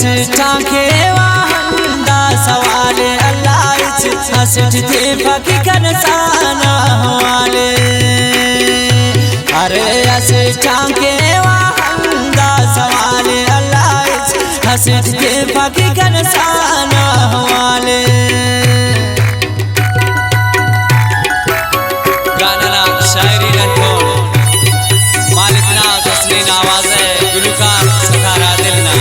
टाके वाहंदा सवाल अल्लाह हसठ थे फकी कनसाना वाले अरे अस टाके वाहंदा सवाल अल्लाह हसठ थे फकी कनसाना वाले गाना शायरी रखोल मालिक नाज असली आवाज़ है गुलकार सतारा दिलना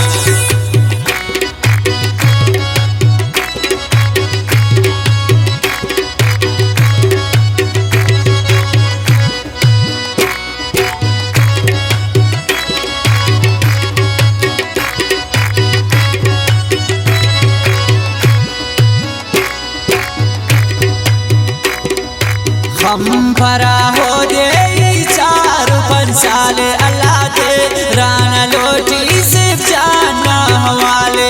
हम भरा हो दे चार पंसाल अल्लाह दे राना लोटी से जाना हवाले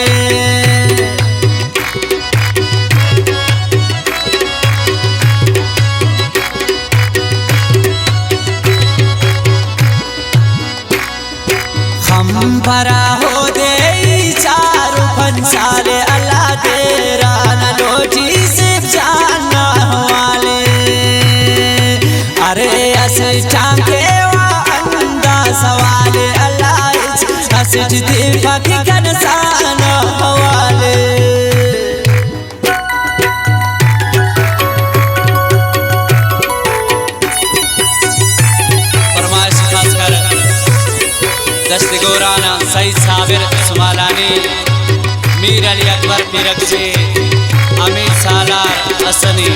हम भरा हो दे चार पंसाल अल्लाह दे राना लोटी से जाना हवाले अरे अस टाके वाहंदा सवाल अल्लाह हसठ थे फकी कनसाना हवाले फरमाइश खास कर दस्त गोराना सईद साबिर सुमालानी मीर अली अकबर पीरकशी अमीर सालार असनी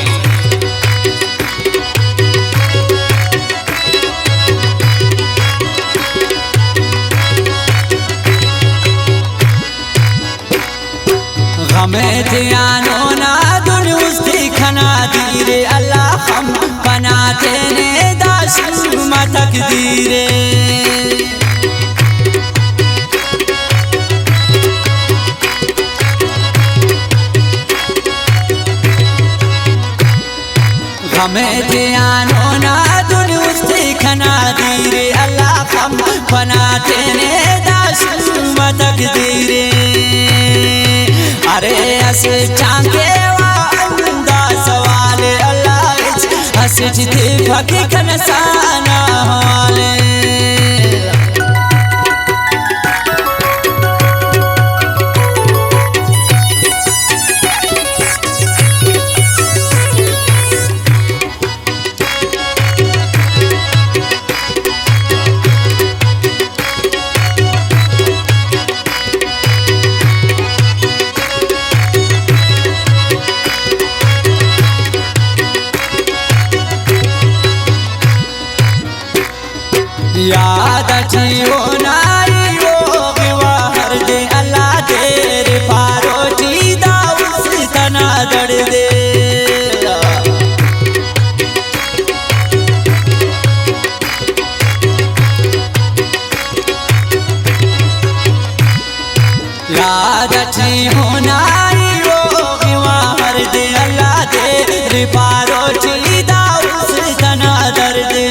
हमें ध्यानो ना दुरुस्ती खना दीरे अल्लाह हम बनाते ने दाशु मतक दीरे हमें ध्यानो ना दुरुस्ती खना दीरे अल्लाह हम बनाते ने दाशु मतक दीरे अरे अस टाके वाहंदा सवाल अल्लाह हसठ थे फकी कनसाना वाले याद अच्छी हो नारी हो विवाहर दे अल्लाह तेरे पारोटी दाऊस तना दड़ दे याद अच्छी हो नारी हो विवाहर दे अल्लाह तेरे पारोटी दाऊस तना दड़ दे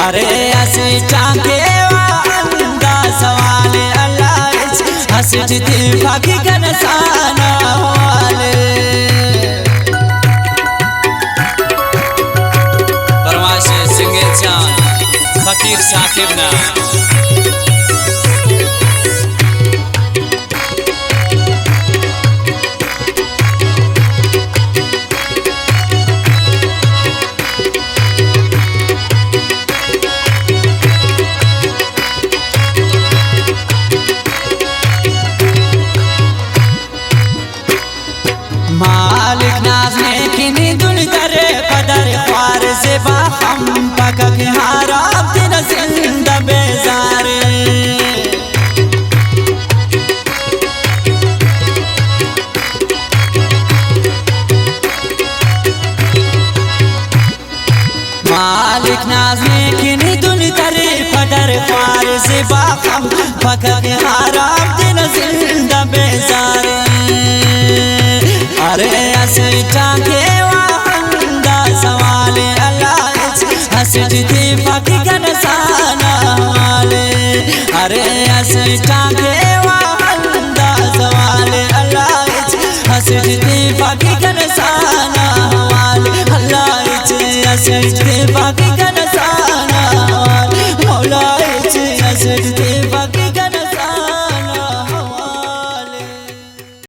अरे अस टाके वाहंदा सवाल अल्लाह हसठ थे फकी कनसाना वाले फरमाइश सिंगर चांद फकीर साकिब ना मालिक नाज ने किनी दुल करे कदर ख्वार से बाहम पका के हाराब दिन जिंदा बेजारे मालिक नाज ने किनी दुल करे कदर ख्वार से बाहम पका के हाराब दिन जिंदा बेजारे अरे अस टाके वाहंदा सवाल अल्लाह हसठ थे फकी कनसाना वाले अरे अस टाके